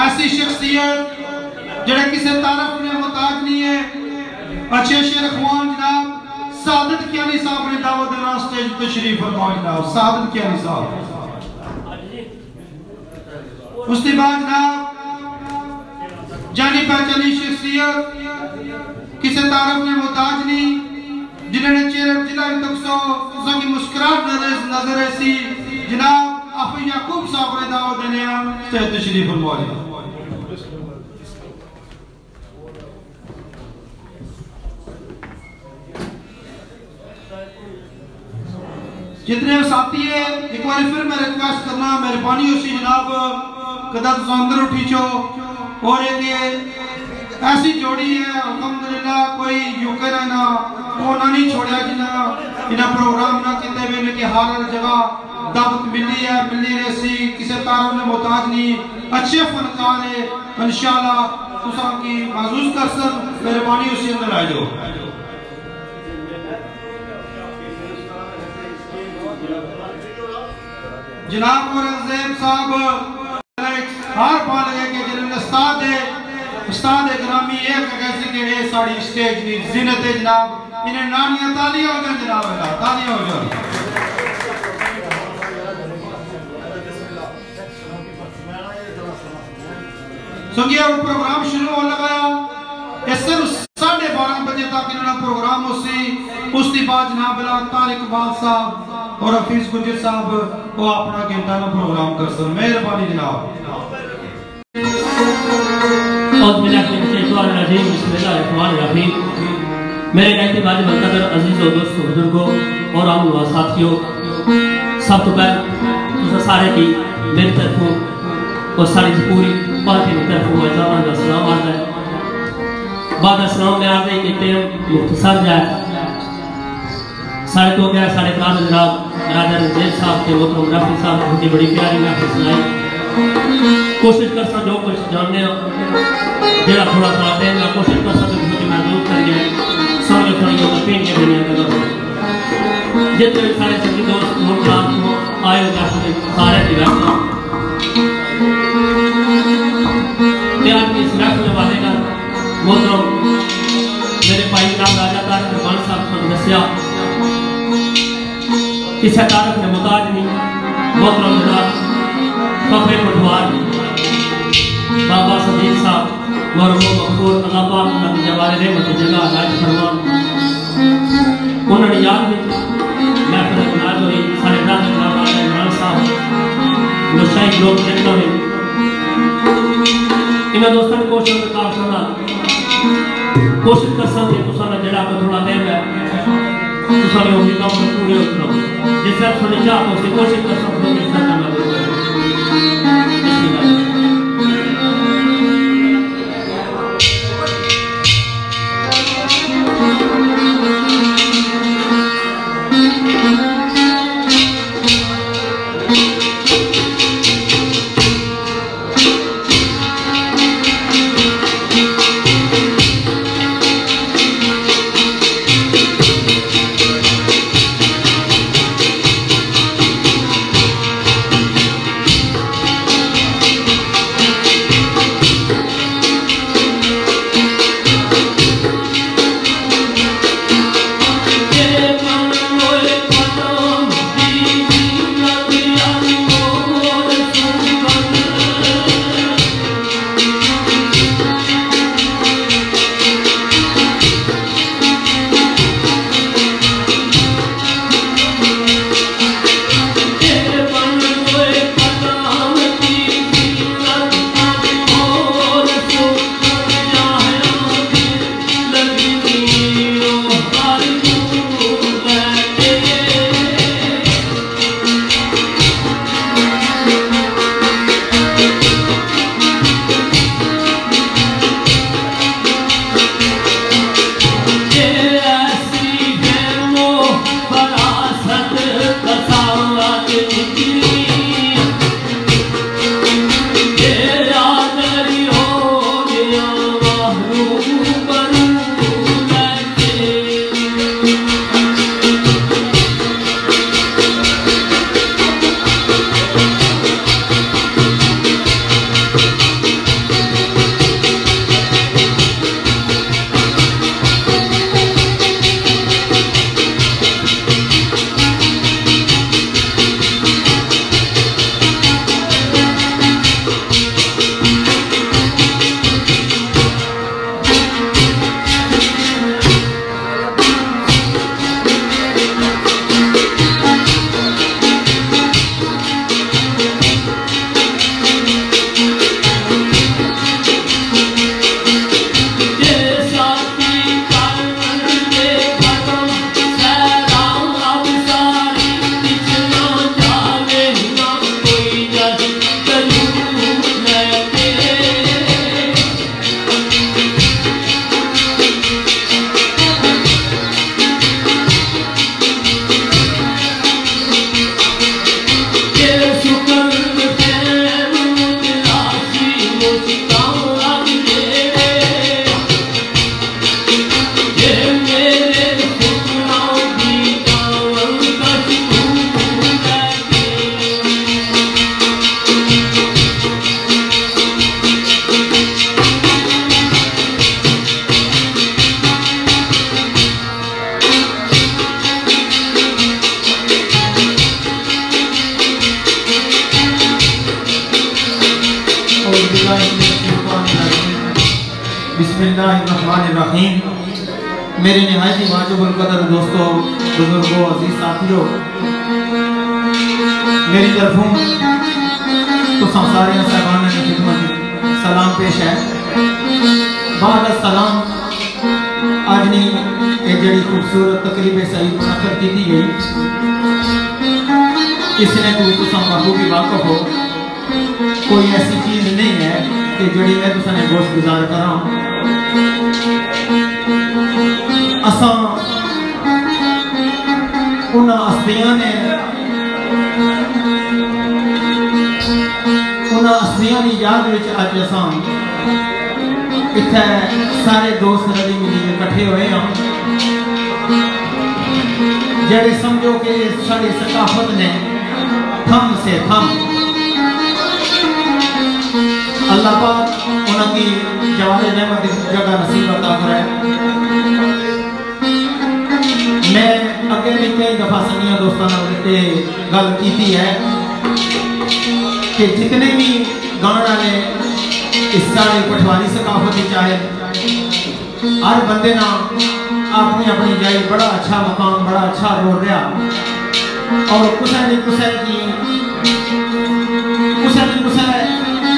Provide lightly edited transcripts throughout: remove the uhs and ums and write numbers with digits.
ऐसी शख्सियत जड़े किसी तारफ ने मुताज नहीं है। अच्छे शेर ख्वान जनाब सादत कियानी साहब ने दावत देना स्टेज तशरीफ फरमाओ जनाब। सादत कियानी साहब उसके बाद जनाब जानी पहचानी शख्सियत किसी तारफ ने मुताज नहीं जिन्होंने चेहरे जिला तकसो उसकी मुस्कुराहट नजर ऐसी जनाब आफी याकूब साहब ने दावत देने स्टेज तशरीफ फरमाओ। जितने साथी है एक बार फिर मैं रिक्वेस्ट करना मेहरबानी उसी जनाब कदा तो अंदर उठी चो और एक ऐसी जोड़ी है अल्हम्दुलिल्लाह कोई यूके ना वो ना नहीं छोड़ा जिन्हें प्रोग्राम ना किते हुए कि हर जगह दावत मिली है मिली रही किसी तारों ने मुताज नहीं अच्छे फनकार है इंशाल्लाह तुसा की महसूस कर सक मेहरबानी उसी अंदर आ जाओ। जनाब औरंगजेब साहब हार पा लगे कि जिन्होंने उस्ताद ग्रामी एक कैसे के ये साड़ी स्टेज की जिन्नत है जनाब इन्हें नानियां तालियां हो जाए जनाब तालियां हो जाए। सुनिए प्रोग्राम शुरू हो लगाया सिर्फ 12:30 बजे तक इन्होंने प्रोग्राम उसके बाद जनाब तारिक इकबाल साहब और हफीज गुजर साहब वो अपना घंटा ना प्रोग्राम कर सर मेहरबानी जनाब। मेरे रहते बाद मंतबर अजीजों दोस्तों बुजुर्गों और आम साथियों सब तो पहले सारे की मेरी तरफों और सारी पूरी पार्टी की तरफों सलाम आता है। बाद सलाम में आते कि मुख्तसर जाए सारे तो क्या सारे काज जनाब राजा रंजीत साहब के मोहतरम रफी साहब की बड़ी प्यारी महफिल सुनाई। कोशिश कर सा जो कुछ जानने जेड़ा थोड़ा सा देंगे कोशिश कर सा जो महसूस करिए सारे थोड़ी पेन के दुनिया का जितने सारे सभी दोस्त मुल्क आए सारे दिवस प्यार की इस महफिल वाले का मोहतरम मेरे भाई नाम राजा तारिक इकबाल साहब को दसिया किसी तारफ ने मुताज नहीं मोहतरम जनाब फखरे पटवार बाबा सदीक साहब मरहूम मखबूल अल्लाह पाक उनकी जवारे रहमत जगह राज फरमान उन्होंने याद में महफिल नाज हुई सारे ब्रादर जनाब राजा इमरान साहब मुशाइख लोग देखते हुए इन दोस्तों ने कोशिश कर सकते तुसाना जड़ा को थोड़ा देर है तुसाने उम्मीदों को पूरे उतरो जिससे आप थोड़ी चाह तो कोशिश कर सकते हो कि करना बिस्मिल्लाहिर्रहमानिर्रहीम। मेरे निहायत ही वाजिबुल कदर दोस्तों, बुजुर्गों, अजीज साथियों, मेरी तरफों तो सारे साहबान की खिदमत सलाम पेश है। बाद सलाम आज नहीं एक जड़ी खूबसूरत तकरीब सही मुनक्कद की गई, इसने तुम बखूबी वाकफ हो। कोई ऐसी चीज नहीं है कि जड़ी मैं तुसाने गोश गुजार करा। असा उन्हां हस्तियां ने की याद विच अज असा इत्थे सारे दोस्त रली मिली इकट्ठे हुए हैं, जड़े समझो कि साड़ी सकाफत ने थम से थम अल्लाह पाक उनकी जवाहर नेमत जगह नसीब अता करे। मैं अगे भी कई दफा सनिया दोस्तों ने गल की है कि जितने भी गाने वाले इस सारे पठवारी सकाफत चाहे हर बंदे ना अपनी अपनी जाई बड़ा अच्छा मकाम बड़ा अच्छा रोल रहा, और कुछ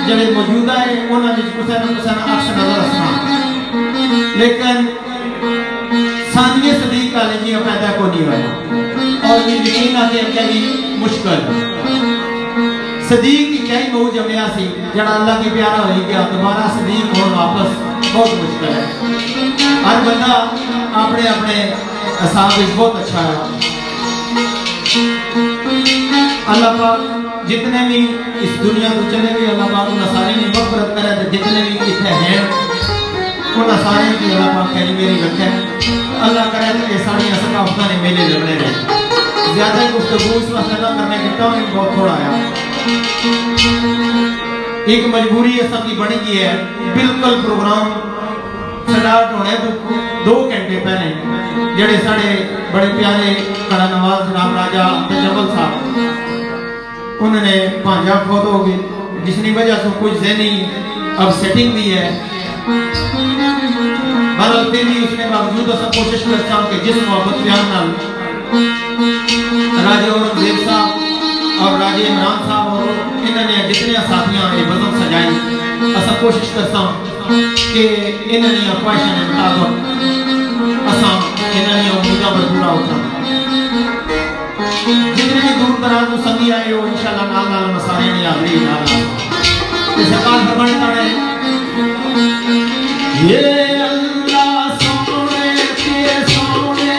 जड़े मौजूदा है उन्होंने कुछ अक्ष नजर रखना, लेकिन सानिए सदीक वाले जी पैदा को नहीं हुआ और ये यकीन आते अगे भी मुश्किल सदीक क्या ही मऊ जमया सी जड़ा अल्लाह की प्यारा हो गया, दोबारा सदीक होना वापस बहुत मुश्किल है। हर बंदा अपने अपने हिसाब बहुत अच्छा है। अल्लाह पाक जितने भी इस दुनिया को चले गए अल्लाह पाक उन सारे ने मग़फ़िरत करे, जितने भी इतने हैं उन सारे की अल्लाह पाक खैर मेरी रखे। अल्लाह करे तो ये सारी सकाफत ने मेले लगने रहे। ज्यादा गुफ्तगू इस वास्ते ना करने की टाइम बहुत थोड़ा आया, एक मजबूरी ऐसा की बनी की है। बिल्कुल प्रोग्राम स्टार्ट होने तो 2 घंटे पहले जड़े साढ़े बड़े प्यारे कड़ा नवाज राम राजा जबल साहब उन्होंने भांजा फौत हो गई, जिसकी वजह से कुछ ज़हनी अपसेटिंग भी है। बहरहाल फिर भी उसने बावजूद ऐसा कोशिश करता हूँ कि जिस मोहब्बत प्यार नाल राजे औरंगजेब साहब और राजे इमरान साहब और इन्होंने जितने साथियां ये बज़म सजाई, ऐसा कोशिश करता हूँ कि इन्होंने ख्वाहिशों के मुताबिक असा इन्होंने उम्मीदों पर पूरा उतरा। जितने भी दूर दराज को संगी आए हो इंशाल्लाह नाल नाल सारे ने हाज़री नाल सरकार फरमाता है ये अल्लाह सोने के सोने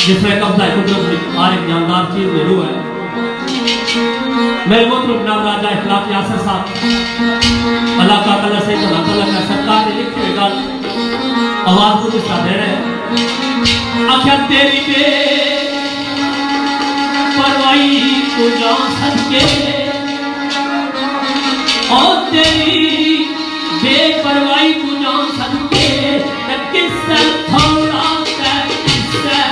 जिसमें कब्जा कुदरत में हर एक जानदार चीज में रूह है। मेरे मोहतरम नाम राजा इखलाक यासर साहब अल्लाह का कला से अल्लाह का सरकार ने लिखी हुई गल आवाज को जिसका दे रहे हैं। आखिर तेरी बे परवाई को जान सके और तेरी बेपरवाही को जान सके किससे थोड़ा किससे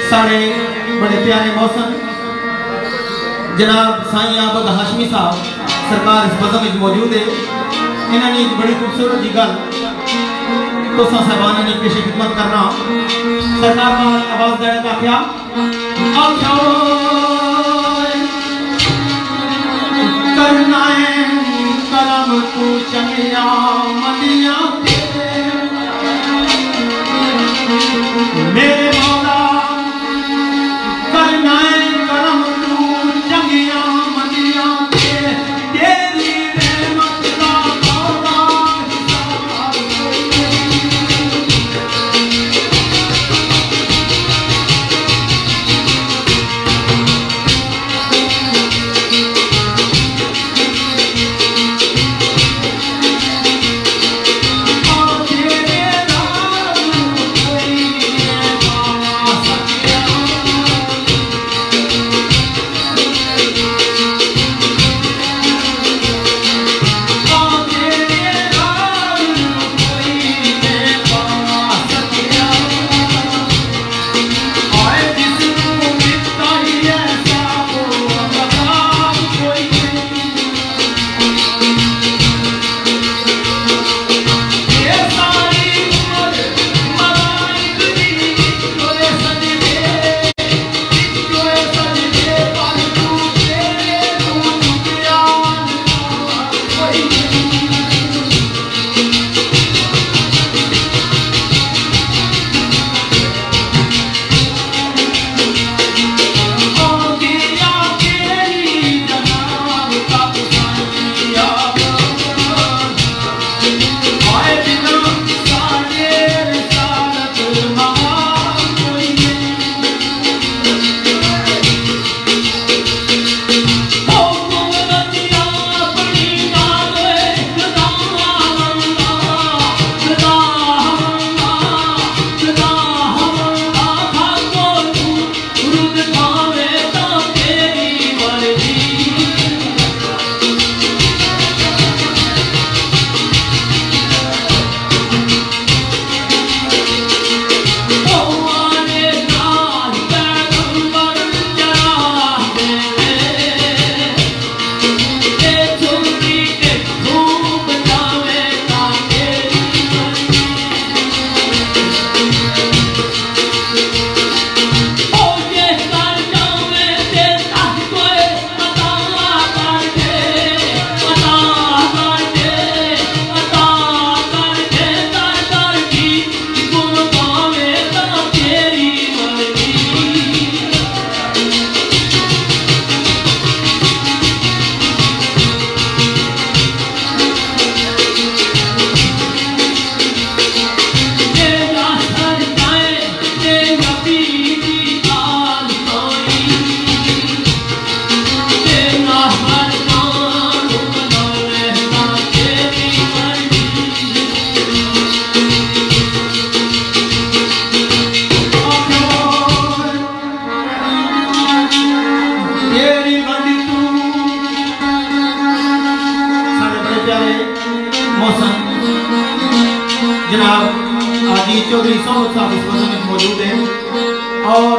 सारे बड़े प्यारे मौसम जनाब साईं आबद हाशमी साहब सरकार इस बज़म में मौजूद है। इन्होंने एक बड़ी खूबसूरत गल तो साहबान ने पेश खिदमत करना सरकार का आवाज देने का क्या करना है करम तू चमिया मदिया मेरे मौला करना है करम तू चंगिया मदिया तेरी रहमत का मौला तेरे नाम कोई हसन जनाब आदि चौधरी सोहब साहब इस वजन में मौजूद हैं और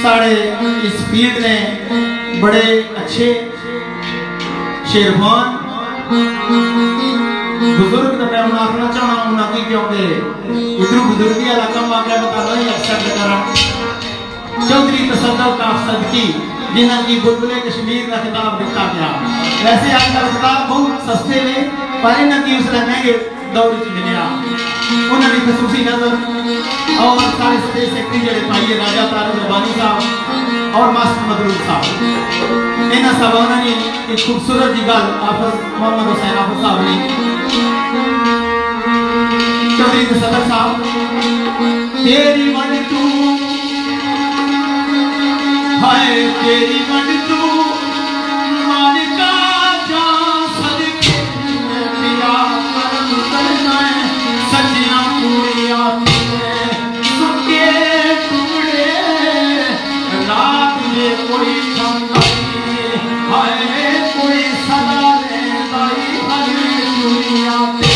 साढ़े इस फील्ड ने बड़े अच्छे शेरवान बुजुर्ग का मैं आखना चाहना उन्होंने क्योंकि इधर बुजुर्गी इलाका वाक़या बता रहा है अक्सर करा चौधरी तसद्दुक का सदकी जिन्हें की बुलबुले कश्मीर का खिताब दिता गया। वैसे आजकल खिताब बहुत सस्ते में पर इन्हें की उसने महंगे दौर च मिलया उन्होंने खसूसी नजर और सारे स्टेट सेक्रेटरी जड़े पाइए राजा तारक रबानी साहब और मास्टर मदरूर साहब इन्हें सब उन्होंने एक खूबसूरत जी गल हाफिज मोहम्मद हुसैन हाफिज साहब ने चौधरी तसद्दुक साहब तेरी मन तू हाय तेरी मन तू मालिका जा सदके पिया करम करना है सच्चियां पूरियां सुके टुकड़े रात में कोई ठंडाई हाय कोई सदा रहताई हर दुनिया पे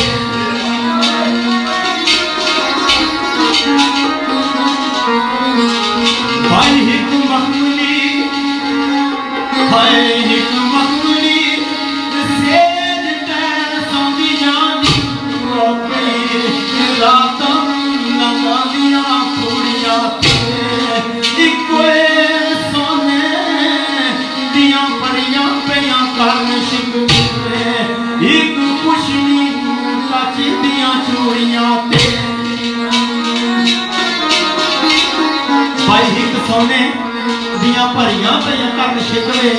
भाई हिकमत हाय हिकमतुली सेज टैर सौंदी जानी रोपी रातां लंघदियां कुड़ियां इकोए सोने दियां परियां पियां करन शिकवे एक खुशनी कच दियां चूड़ियां ते भाई हिक सोने दियां भरियां पियां करन शिकवे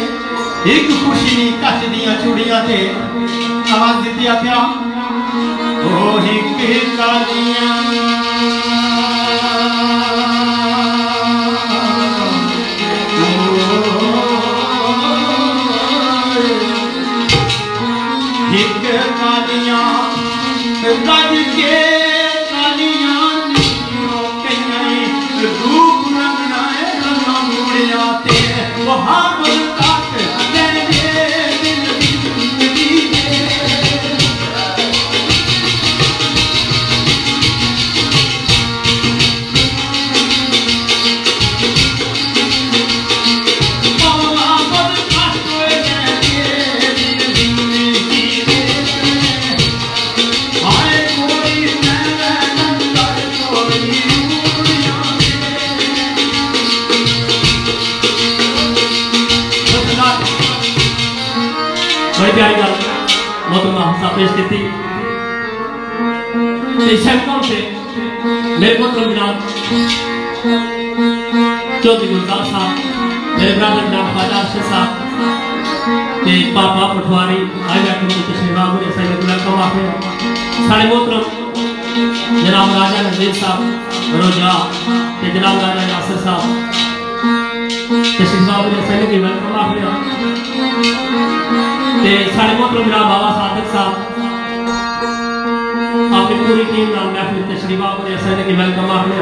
एक खुशी कच दियां चूड़ियां ते आवाज दी आख्या ओ हिक कालियां हिक कालियां रज के कालियां रूप रंगना रंगा मुड़िया ते वहां पेश की थी से मेरे को तो जनाब चौधरी गुलजार साहब मेरे ब्रदर जनाब ख्वाजा अरशद साहब ते पापा पटवारी आज आके मुझे तशरीफ आगे सही वेलकम आखे सारे मोहतरम जनाब राजा नजीर साहब रोजा ते जनाब राजा यासिर साहब तशरीफ आगे सही वेलकम आखे ते सारे मोहतरम जनाब बाबा सादिक साहब आपकी पूरी टीम नाल महफिल तशरीफ आगे सही की वेलकम आखे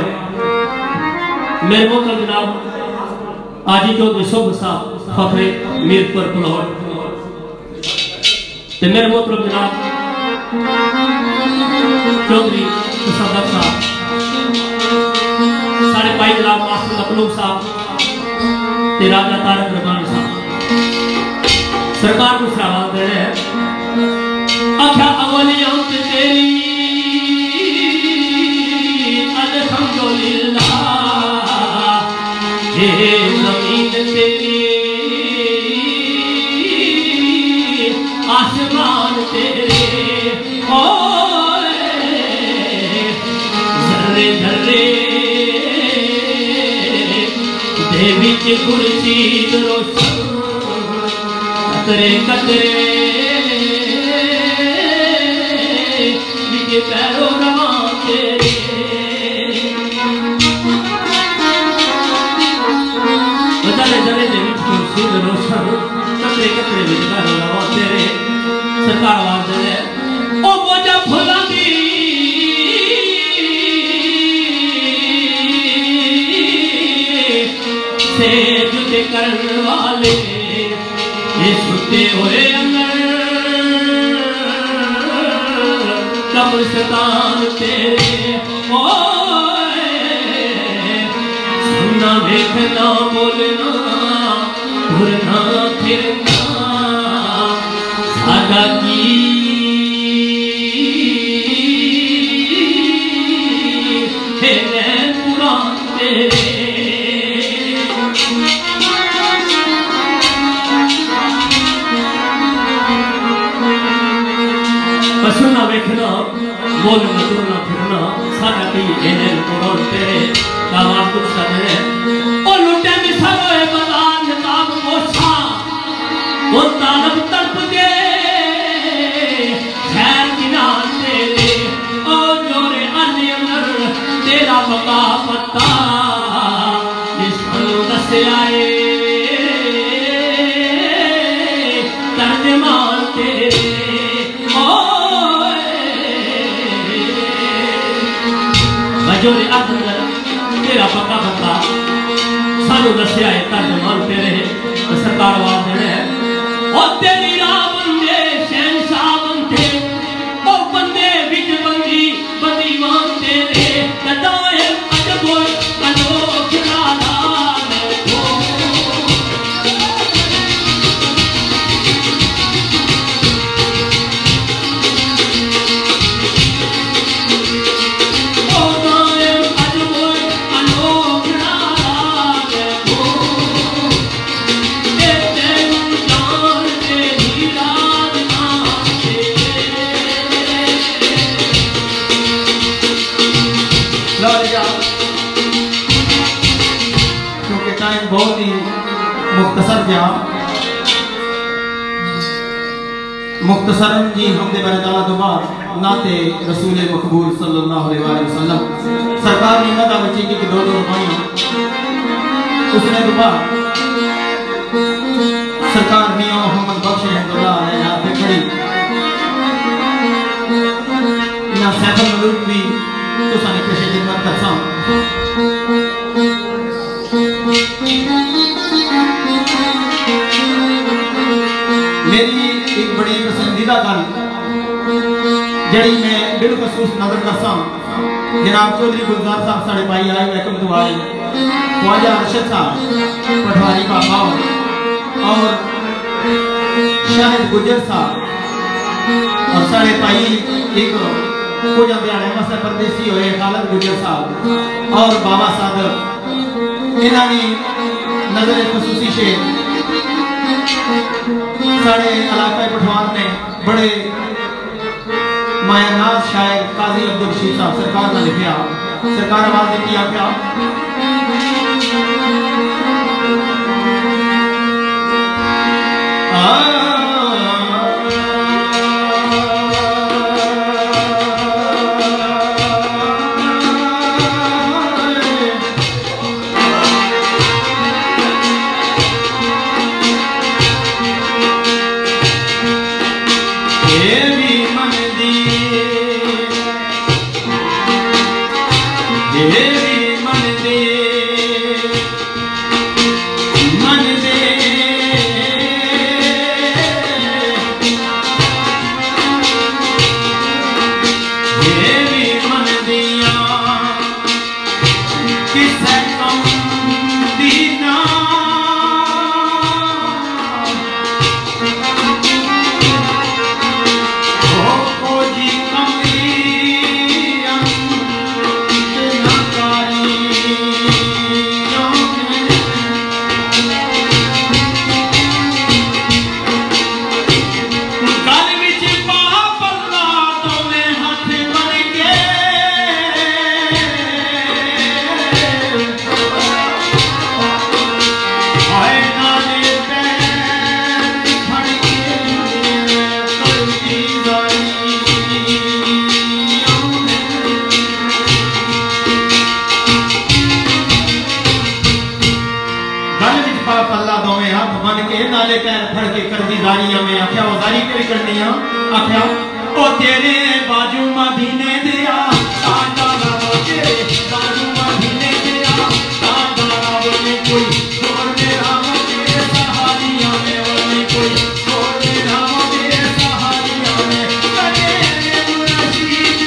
मेरे मोहतरम जनाब आजी चौधरी सोहब साहब फखरे मीरपुर पुलौट ते मेरे मोहतरम जनाब चौधरी तसद्दुक साहब सारे भाई जनाब मास्टर मतलूब साहब ते राजा तारक रबानी साहब सरकार को सवाल दे रहे हैं आख्या अवलियों से तेरी अल्हम्दुलिल्लाह ये जमीन तेरी आसमान तेरे जर्रे जर्रे देवी की कुर्सी रोशन कतरे कतरे लिखे पैरों रवा तेरे जर्रे जर्रे देवी की कुर्सी रोशन कतरे कतरे लिखे पैरों रवा तेरे सरकार आवाज दे रहे ओ बोझा फुला दी से जुटे करने वाले ये सुते हुए अंदर मुस्तान तेरे सुनना देखना बोलना घुरना फिरना सादा की पुरान तेरे सुनना देखना बोलना तुरना फिरना सादा की पुरान तेरे आवाज कुछ कर रहे हैं और लुटे मिसालों बदान ताब मोछा वो तालब तड़प के खैर किनार तेरे ओ जोरे अर्ज़ अंदर तेरा बका पता जिस दस आए तर्जमान तेरे जोरे अर्ज़ अंदर तेरा पक्का पता सानू दस्या है तर्जमान तेरे सरकार आवाज दे रहे हैं ओ तेरी राह बंदे शहंशाह बनते ओ बंदे विच बंदी बंदीवान तेरे कदाए अजब अनोख नाला बहुत ही मुख्तसर गया मुख्तसरन जी हमदे बरदाला तो बाद नाते रसूल मकबूल सल्लल्लाहु अलैहि वसल्लम सरकार ने मदा बच्ची की दो दो रुपये उसने तो बाद सरकार मियां मोहम्मद बख्श रहमतुल्लाह अलैह यहाँ पे खड़ी इना सैफुल मलूक भी तो साने पेशे खिदमत करता मेरी एक बड़ी पसंदीदा गल जड़ी मैं बिलखसूस नजर करसा जनाब चौधरी गुलजार साहब साढ़े भाई आए वैकम तो आए ख्वाजा अरशद साहब पटवारी बाबा और शाहिद गुजर साहब और साढ़े भाई एक कुछ हरियाणा मसा परदेसी हुए खालिद गुजर साहब और बाबा सादर इन्होंने नजर खसूसी से साढ़े इलाका पठवान में बड़े मायानाज शायर काजी अब्दुल रशीद साहब सरकार ने लिखा सरकार आवाज दी आख्या नाले पैर फड़ के कर दी जारियां में आख्या वो जारी करी करनी आख्या ओ तेरे बाजू मदीने दिया ताजा लाओ तेरे बाजू मदीने दिया ताजा लाओ में कोई छोड़ दे राम तेरे सहारियां में और कोई छोड़ दे राम तेरे सहारियां में करे मुर्शिद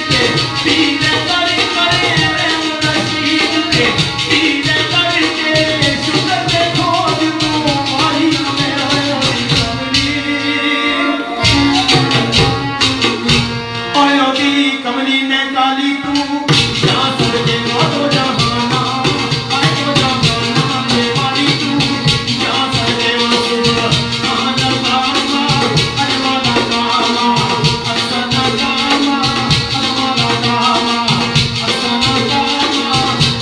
कमली में काली तू जा सकते हो तो जहाना आयो जहाना ये वाली तू जा सकते हो सुभान कामा अरवाना कामा असना कामा अरवाना कामा असना कामा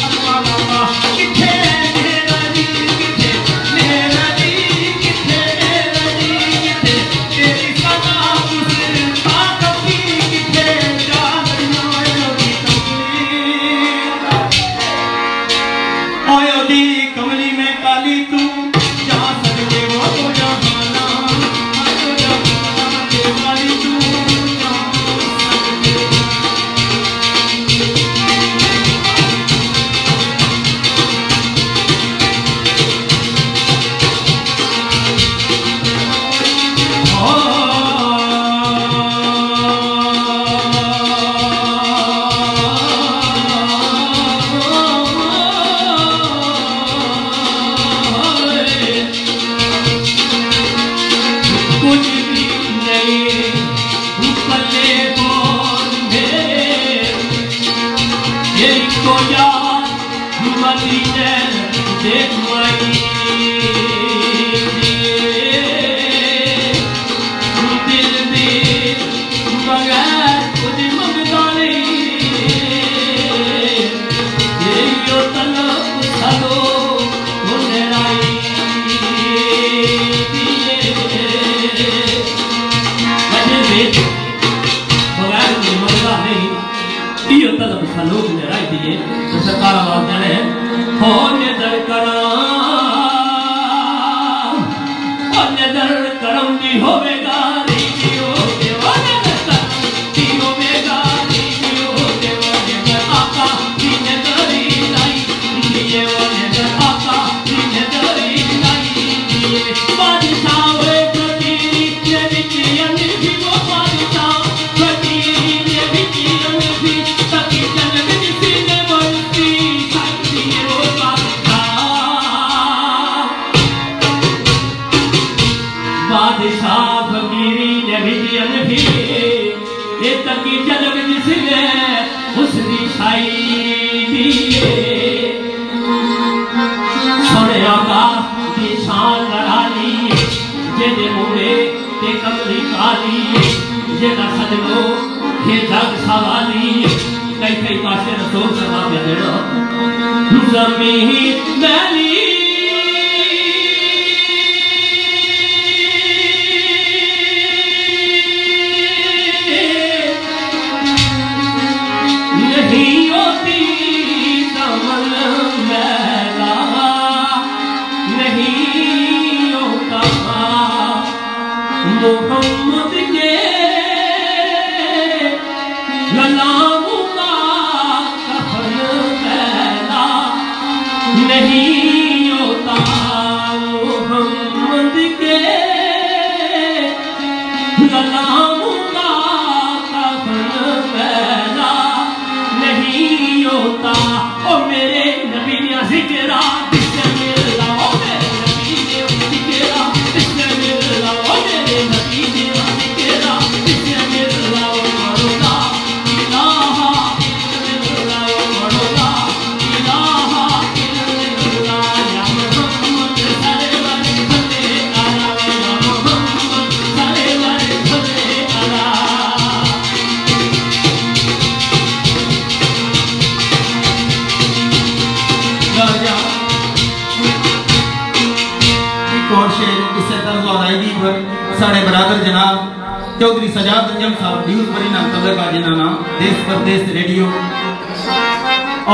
अरवाना कामा किथे मेरा दी किथे मेरा दी किथे मेरा दी किथे तेरी सदा तुझे ताकती किथे जानियो ओयो दी कमली में काली तू जा सकते हो तो जहाना आयो जहाना ये वाली तू जा सकते कुछ भी नहीं पल्ले बोल मेरे ये को याद मली ने देखवाई दिल भी बगैर कुछ मंगता नहीं ये यो तलब सलो मुंडराई बगैर मरदा नहीं यो तलब सलो मुंडराई दिए तो सरकार आवाज जाने हो नजर करा हो नजर करम दी होवेगा रीतियो देवा नजर करम दी होवेगा रीतियो देवा नजर आका दी नजरी लाई दिए वो नजर आका दी नजरी लाई दिए बादशाह वे फकीरी ये बिचियन भी वो बादशाह फकीरी ये बिचियन भी तकी जन्म दी ने बनती साथी वो बादशाह फकीरी ने बिचियन भी ये तकी जन्म जिसने उसकी छाई दिए सोने आका की शान लड़ाली जेदे मुड़े ते कमली काली जेदा सजनो ये जग सवाली कई कई पासे रसूल सलाम या देना ज़मीन मैली नहीं होती कमल मैला नहीं होता मोहम्मद के गुलामों का कफन मैला नहीं होता मोहम्मद के गुलामों का कफन मैला नहीं होता ओ मेरे नबी ने जिक्रा इससे मिला ओ मेरे नबी ने जिक्रा इससे मिला ओ मेरे नबी ने जिक्रा इससे मिला ओ मरोला इलाहा इल्लल्लाह ओ मरोला इलाहा इल्लल्लाह या मोहम्मद सल्लल्लाहु अलैहि वसल्लम या मोहम्मद सल्लल्लाहु अलैहि वसल्लम साढ़े बरादर जनाब चौधरी सजाद अंजम साहब ड्यूसबरी नाम तबका जिन्ना नाम देश परदेश रेडियो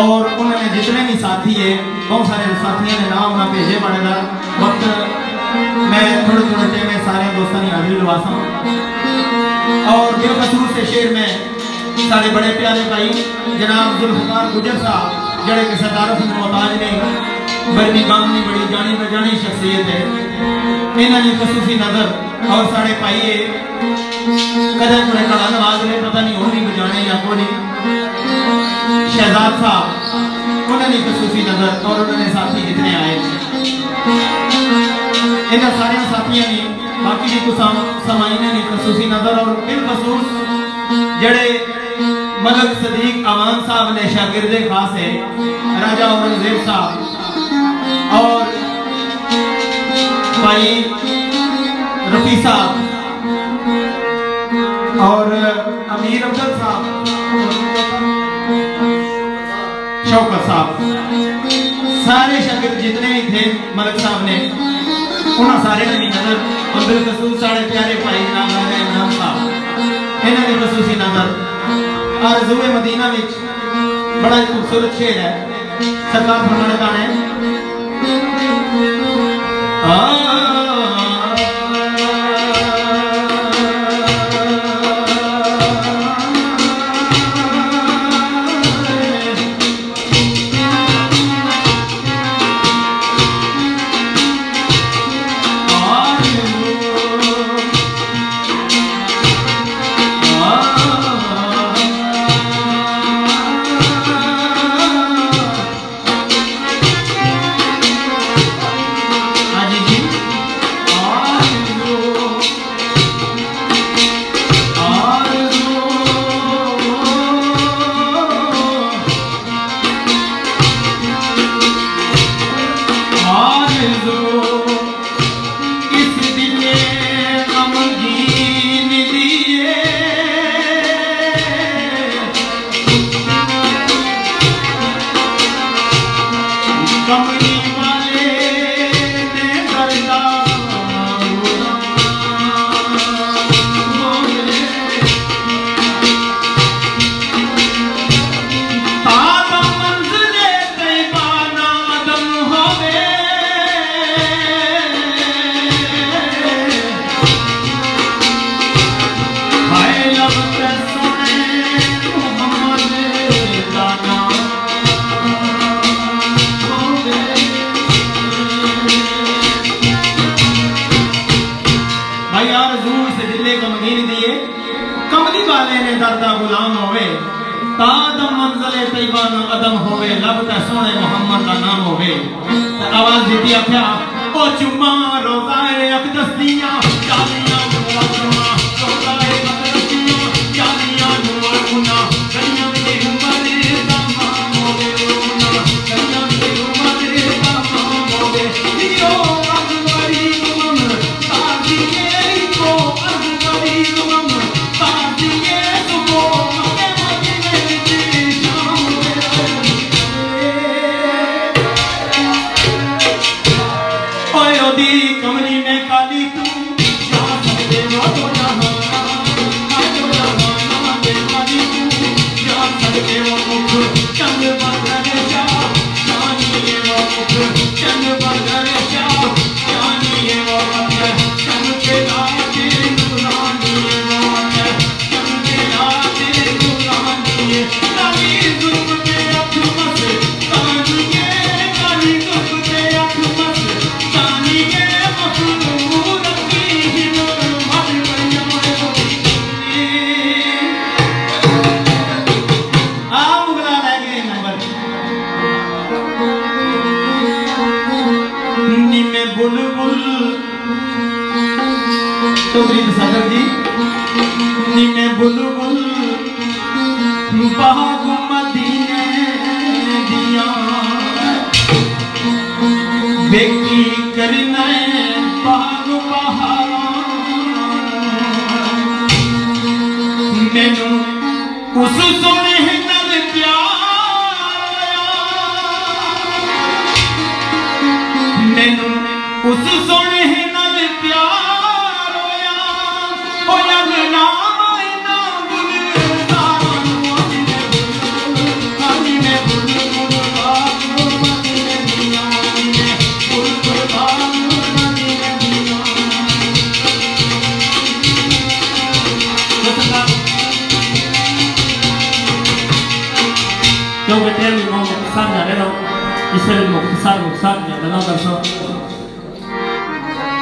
और उन्होंने जितने भी साथी है बहुत सारे साथियों ने नाम ना भेजे पड़ेगा वक्त मैं थोड़े थोड़े टाइम में सारे दोस्तों की हाजिरी लवासा और बेकसूर से शेर में साढ़े बड़े प्यारे भाई जनाब जुल्फकार गुजर साहब जड़े के सरदारों से मोहताज ने बड़ी गामनी बड़ी जानी बजानी शख्सियत है इन्होंने खसूसी नजर और साढ़े पाइए कदर थोड़े कड़ा नवाज ने पता नहीं होनी बजाने या कोई शहजाद साहब उन्होंने खसूसी नजर और उन्होंने साथी जितने आए इन सारे साथियों ने बाकी भी कुछ समाइने ने खसूसी नजर और बिलखसूस जड़े मलक सदीक अवान साहब ने शागिर्दे खास है राजा औरंगजेब साहब और भाई रफी साहब और अमीर अफजल साहब शौकत साहब सारे शागिर्द जितने भी थे मलक साहब ने उन्होंने सारे ने नजर और बिलखसूस साढ़े प्यारे भाई जनाब इमरान साहब इन्होंने खसूसी नजर आरज़ूए मदीना में बड़ा खूबसूरत शेर है सरकार फरमाने का है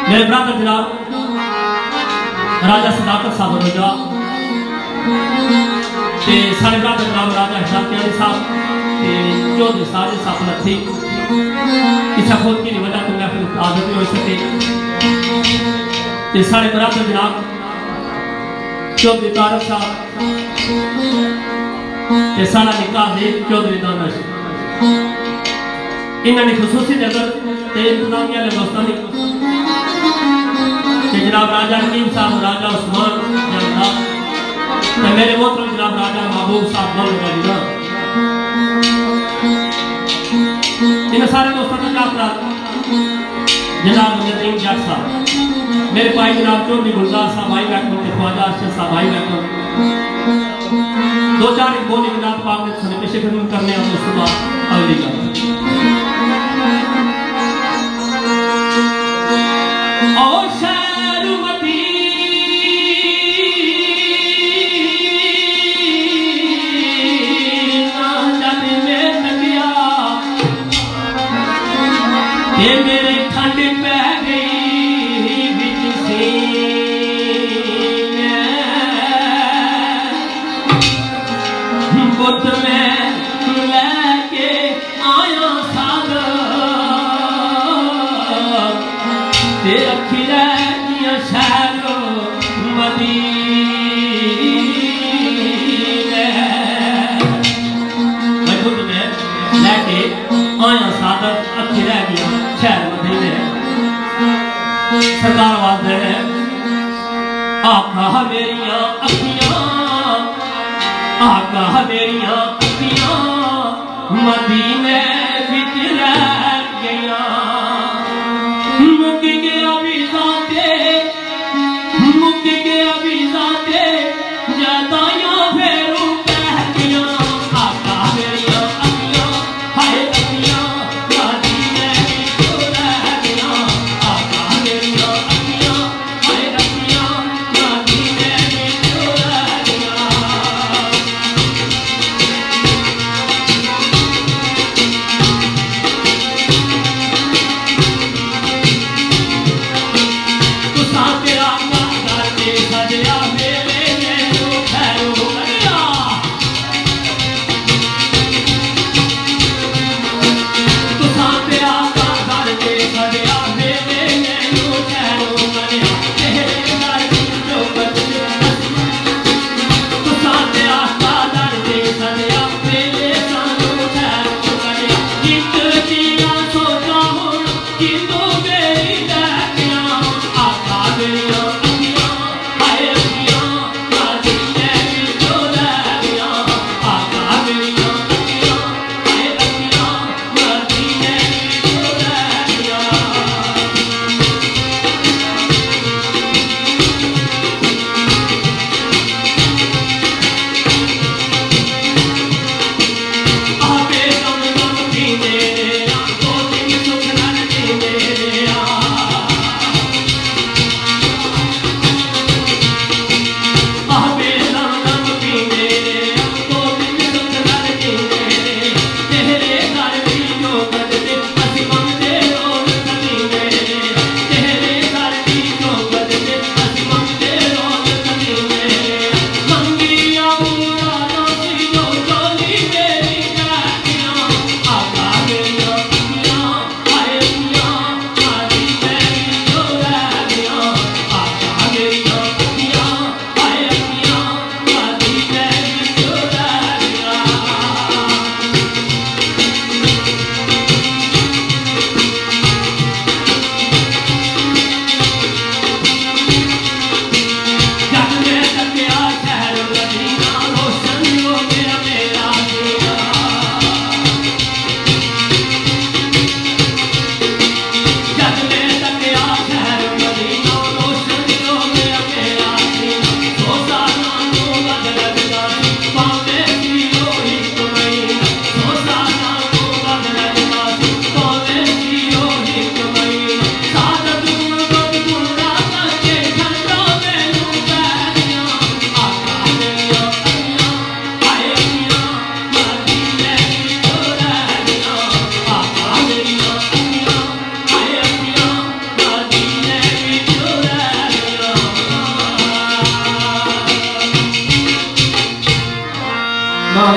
मेरे ब्रादर जनाब राजा सदाकत साहब रोजा ते सारे ब्रादर जनाब राजा हिसाब प्यारे साहब ते जो सारे सफलत थी किसा खोल की वजह तो मैं फिर आदत हो सके ते सारे ब्रादर जनाब चौधरी तारक साहब ते सारा निकाह दे चौधरी दानश इन्होंने खसूसी नजर ते इंतजामिया ने दोस्तानी ते जनाब राजा हकीम साहब राजा उस्मान जरदार ते मेरे मोहतरम जनाब राजा महबूब साहब मौलवी इन सारे दोस्तों का जाफरा जनाब नदीम जट साहब मेरे भाई जनाब चौधरी गुलजार साहब भाई बैठो ते ख्वाजा अरशद साहब भाई बैठो दो चार बोली मिलाद पाक में सुने पेशे खिदमत करने और उसके बाद अगली गल ओ शहरुमती ना जब में तकिया ये मेरे ठंड पै गई बिच से पुत मैं लेके आया सागर ते रखी रखिया शहरो मदीने मैं खुद में लेके आया सागर अखी रह गया शहर मदीने सरकार वादे आका मेरिया अखियां आका मेरिया अखियां मदीने विच रह गया मुक गया भी जाते जदाइयां फेरू कह गया आका मेरिया अखियां हाय अखियां मदीने विच रह गया आका मेरिया अखियां हाय अखियां मदीने विच रह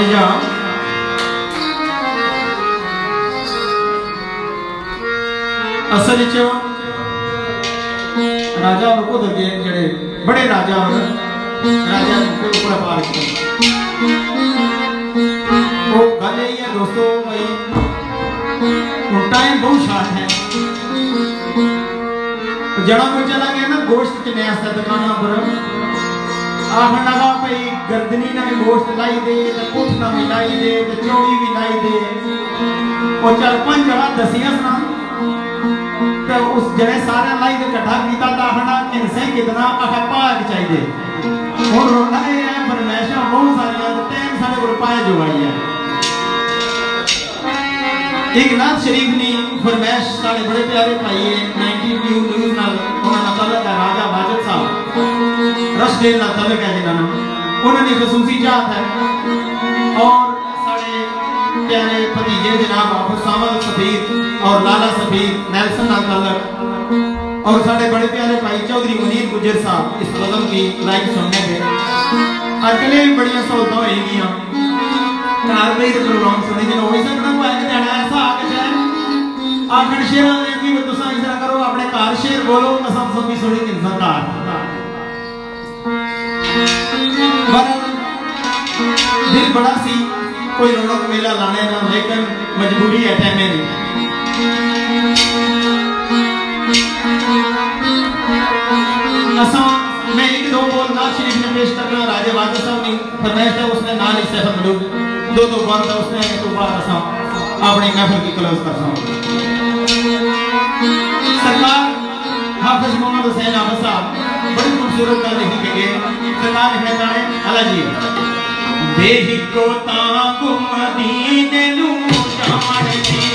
गया असल राजा और खुद जड़े बड़े राजा राजा ऊपर पार किया जड़ा कोई चला गया ना गोश्त किने आस्ते दुकाना पर आखन लगा भाई गर्दनी ना भी गोश्त लाई दे ते कुछ ना भी लाई दे ते चौड़ी भी लाई दे और चल पंज जगह दसियां ना तो उस जने सारे लाई दे इकट्ठा कीता ता आखना किनसे कितना आखा भाग चाहिए और रोना है फरमाइशां बहुत सारियां ते साडे कोल पाए जो आई है एक नाथ शरीफ ने फरमाइश सारे बड़े प्यारे भाई है 92 न्यूज़ नाल उन्होंने तलक है राजा वाजिद साहब रशदेल नाल तलक है जिन्होंने उन्होंने खसूसी चाहत है और सारे प्यारे भतीजे जनाब आफर सावल सफीर और लाला सफीर नेल्सन नाल तलक और सारे बड़े प्यारे भाई चौधरी मुनीर गुजर साहब इस रज़म की लाइव सुनने पे अगले भी बड़ी सहूलतां होएगियां कारवाई के प्रोग्राम सुने जिन हो सकता है कि जाना ऐसा आके जाए आखिर शेर ने कि तुसा इस तरह करो अपने कार शेर बोलो कसम सबकी सुनी इंसान कार पर दिल बड़ा सी कोई रौनक मेला लाने ना लेकिन मजबूरी है टाइम में असा मैं एक दो बोल नाथ शरीफ ने पेश करना राजे वाजिद साहब ने फरमाइश है उसने नाल इससे फरमाया दो बार था उसने तो बार असा अपनी महफिल की क्लोज कर सरकार हाफिज मोहम्मद हुसैन हाफिज साहब बड़ी खूबसूरत गल लिखी के गए सरकार लिखना चाहे अल्लाह जी देह को ताकु मदीने नु जान दी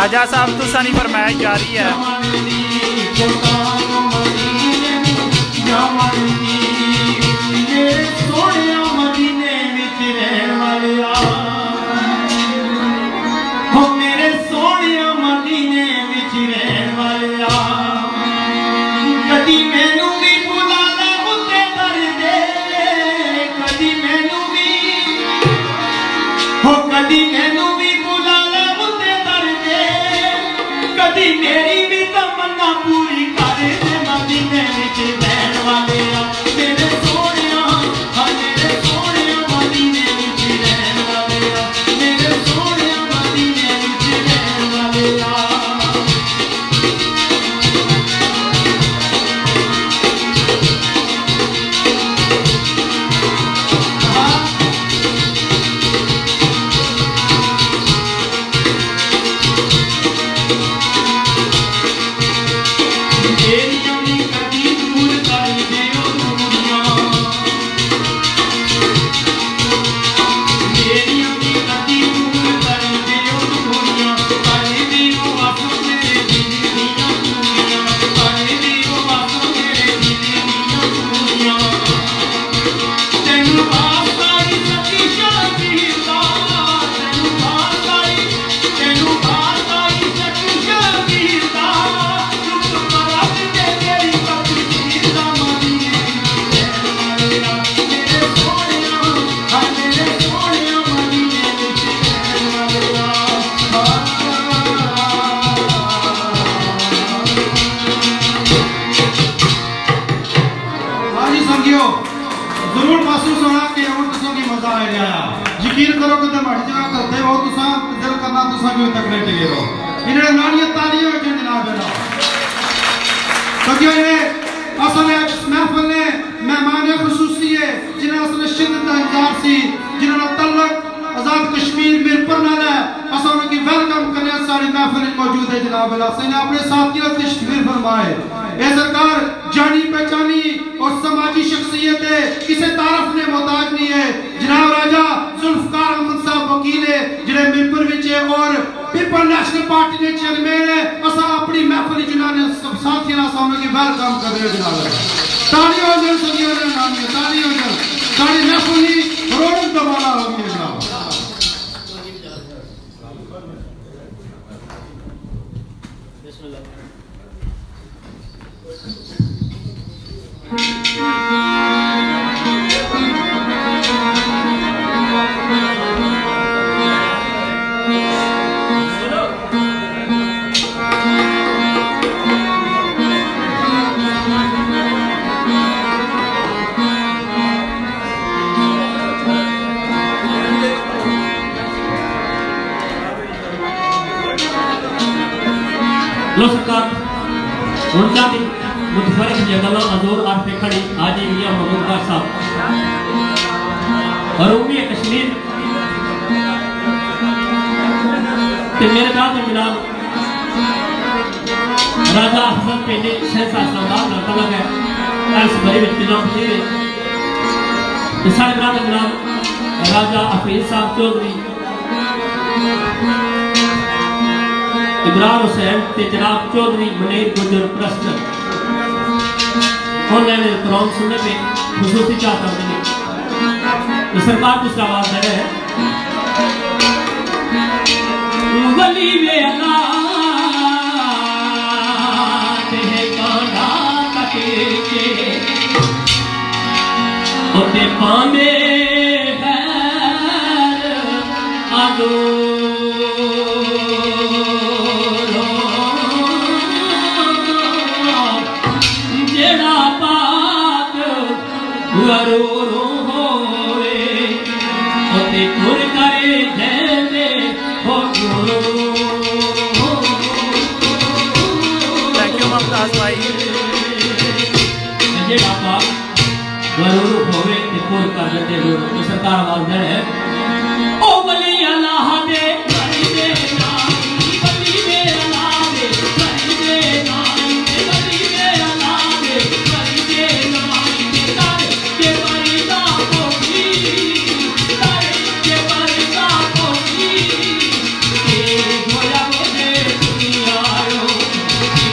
राजा साहब तुसा नहीं फरमाइश जारी है मेरी भी तमन्ना पूरी कर दे मदीने विच रहने वाले मेरे सोनिया मेरे सोनिया मदीने विच रहने वाले मेरे सोनिया मदीने विच रहने वाले मजा आ गया यकीन करो कि हमारी जगह करते हो तुसा दिल करना तुसा क्यों तकड़े टिके रहो इन्हें नानियत तालियों के जनाब बेटा तो क्या ये असल है इस महफिल ने मेहमान खुसूसी है जिन्हें असल शिद्दत इंतजार सी जिन्होंने तल्लक आजाद कश्मीर मीरपुर नाल है असा उनकी वेलकम करने सारी महफिल मौजूद है जनाब अल्लाह से अपने साथियों से तशरीफ फरमाए ए सरकार जानी पहचानी और समाजी शख्सियत है किसी तारफ ने मोहताज नहीं है जनाब राजा जुल्फकार अहमद साहब वकील है जिन्हें मीरपुर विच है और पीपल नेशनल पार्टी ने चेयरमैन है असा अपनी महफिल जिन्होंने सब साथियों से उनकी वेलकम कर रहे जनाब तालियों से सदियों ने नामी तालियों से सारी महफिल करोड़ों दबाना होगी जनाब लो सरकार उनका भी मुतफरिक जगह हजूर आरफे खड़ी आज मियां महमूद खान साहब और उम्मी कश्मीर ते मेरे बाद जनाब राजा हसन पेंडे शहसा सरदार लड़का लगा इस बड़े व्यक्ति नाम थे तो सारे बाद जनाब राजा हफीज साहब चौधरी इमरान हुसैन ते जनाब चौधरी मनीर गुजर प्रस्त उन्होंने कुरान सुनने पे खुसूसी चाहता हूँ तो सरकार दूसरा आवाज दे रहे हैं वली वे अल्लाह ते कांडा कटे के ओते पामे है आदो थैंक यू मुमताज भाई सरकार आवाज दे रहे ओ बली अल्लाह दे बली दे नाम बली दे अल्लाह दे बली दे नाम बली दे अल्लाह दे बली दे नाम तारे के परिदा कोठी तारे के परिदा कोठी ए गोया मुझे दुनिया रो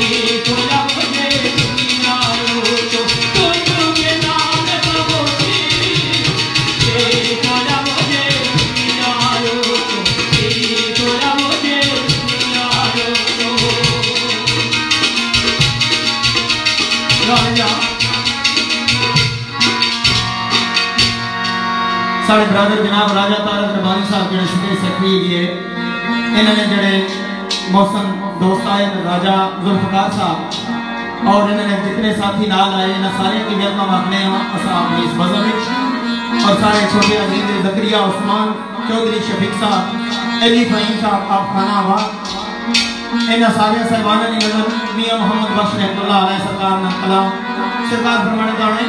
ए गोया मुझे दुनिया रो तो तुम के नाम कबोती ए गोया मुझे दुनिया रो तो ए गोया मुझे दुनिया रो तो राजा साढ़े ब्रदर जनाब राजा तारक रबानी साहब जो स्टेज सेक्रेटरी है इन्होंने जड़े मौसम दोस्त आए राजा जुल्फकार साहब और इन्होंने जितने साथी नाल आए इन सारे की वेलकम आखने अपनी इस बज़म और सारे छोटे अजीज ज़करिया उस्मान चौधरी शफीक साहब अली फहीम साहब आप खाना आबाद इन सारे साहिबान की नजर मियां मोहम्मद बख्श रहमतुल्लाह अलैह सरकार ने कलाम सरकार फरमाने दाने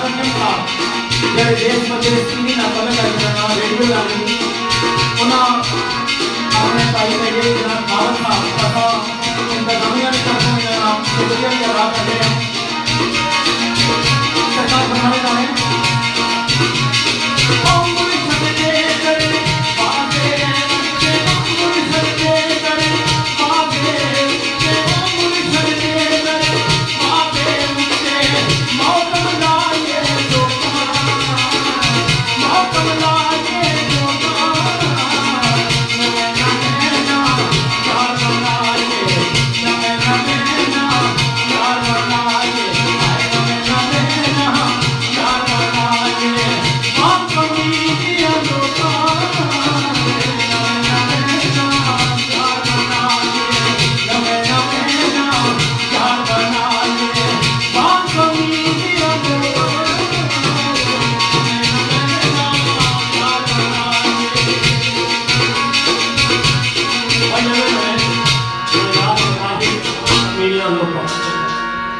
राजन साहब जेडे देश भर के सुनी ना पहले का रेडियो लाली उन्होंने अपने भाई का ये जनाब खावत साहब तथा उनका नविया ने करते हैं जनाब शुक्रिया भी अदा करते हैं सरकार बनाने वाले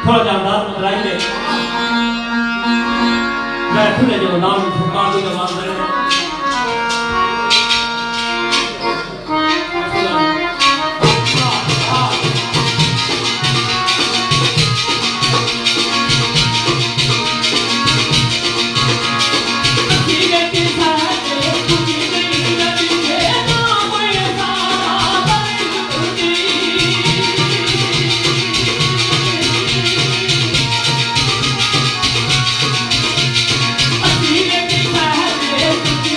थोड़ा जानदार मतराई में मैं खुले जो नाम फुरकान की आवाज दे Thank you.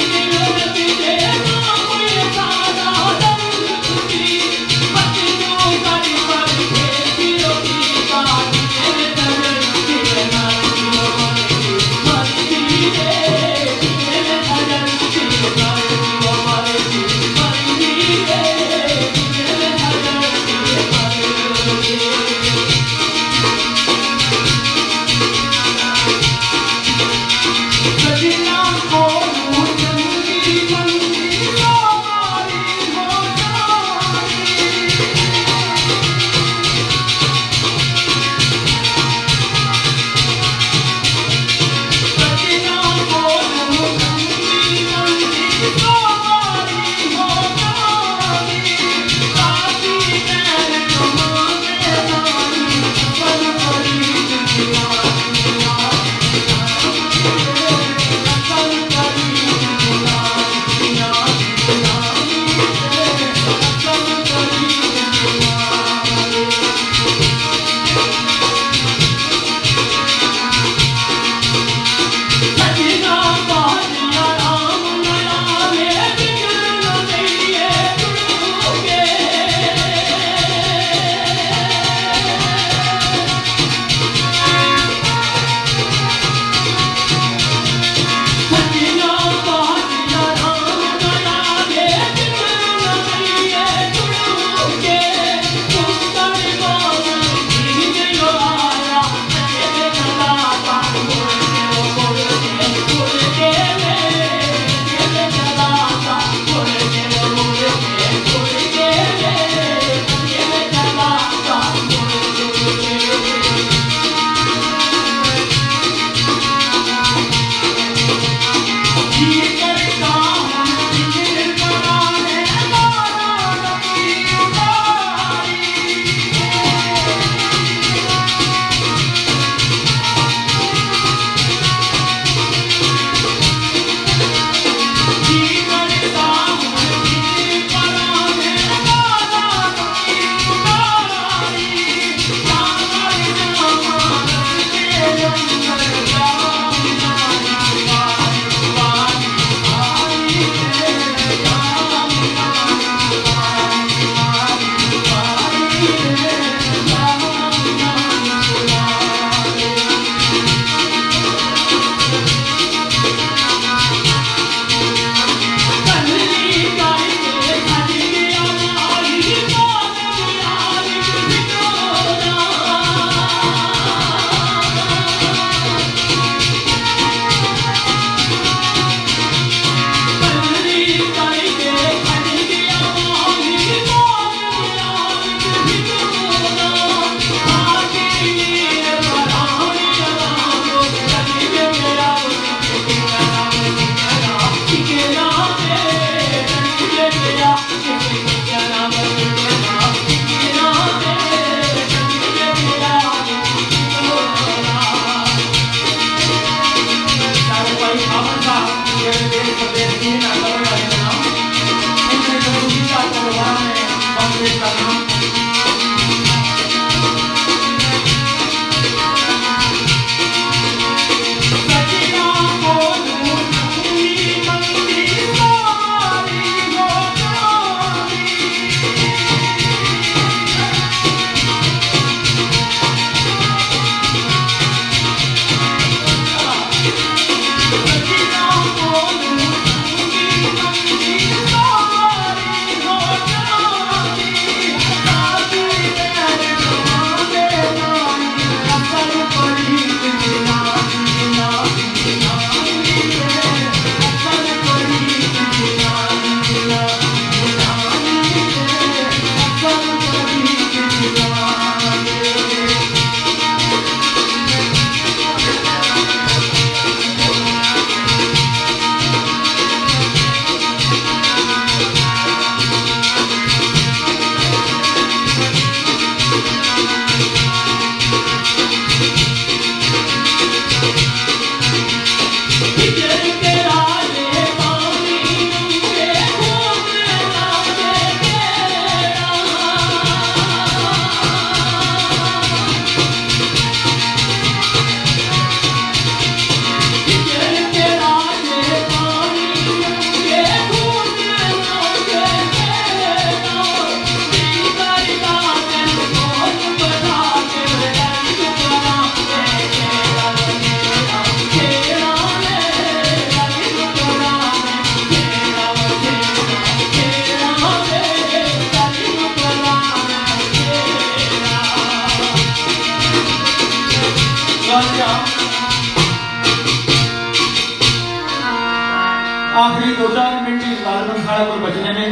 आखिरी 2-4 मिनट लालबन साढ़े को बचने में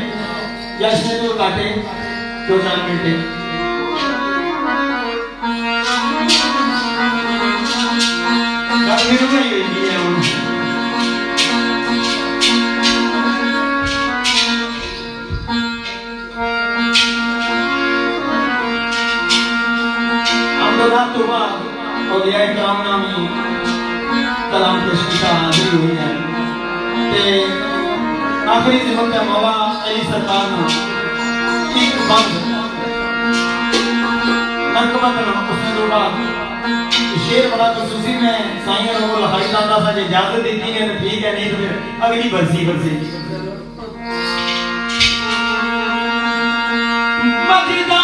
या इसमें तो काटे 2-4 मिनट तो बाद और दिया इकराम नामी कलाम तशकीता हाजिर हुई है ते आखिरी जिम्मत है मौला अली सरकार ने एक बंद नकमत उसने तो बाद शेर बड़ा खसूसी में साईं और हरी दादा सा इजाजत देती है तो ठीक है, नहीं तो फिर अगली बरसी मजदा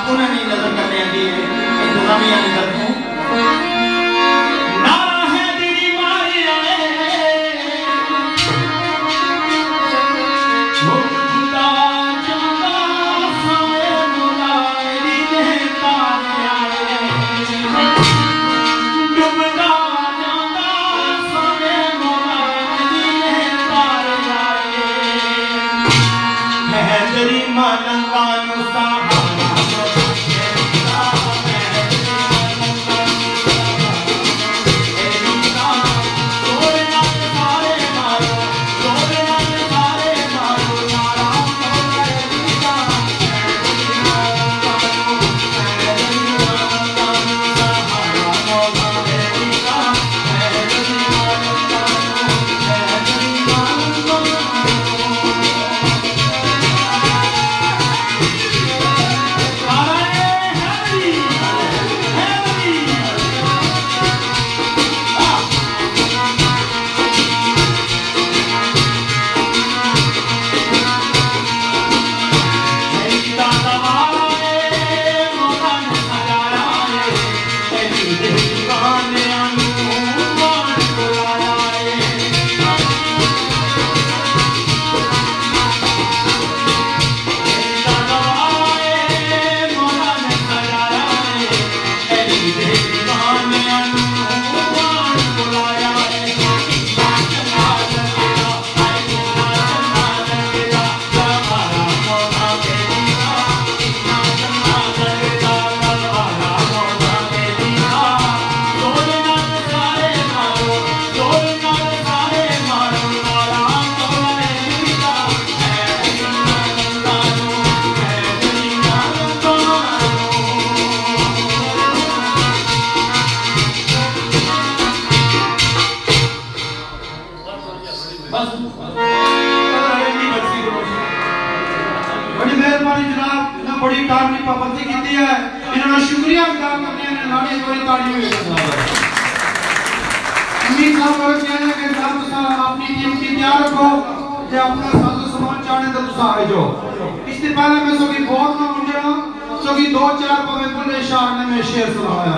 उन्होंने नजर करने दी है इंतजामिया ने तरफों ना है तेरी मारिया वो खुदा जाना साए मुलायरी ने तारे आए डुबना जाना साए मुलायरी ने तारे आए है तेरी मनंगा नुसा बड़ी मेहरबानी जनाब, इन्हें बड़ी टाइम की पाबंदी की है, इन्होंने शुक्रिया अदा करने ने नाड़ी बड़ी ताड़ी हुई है। उम्मीद साहब और कहना कि जनाब सारा अपनी टीम की तैयार रखो जे अपना साजो सामान चाहने तो तुसा आ जाओ। इससे पहले मैं सभी बहुत ना मुझे सभी 2-4 पवे बुल्ले शाह ने में शेर सुनाया।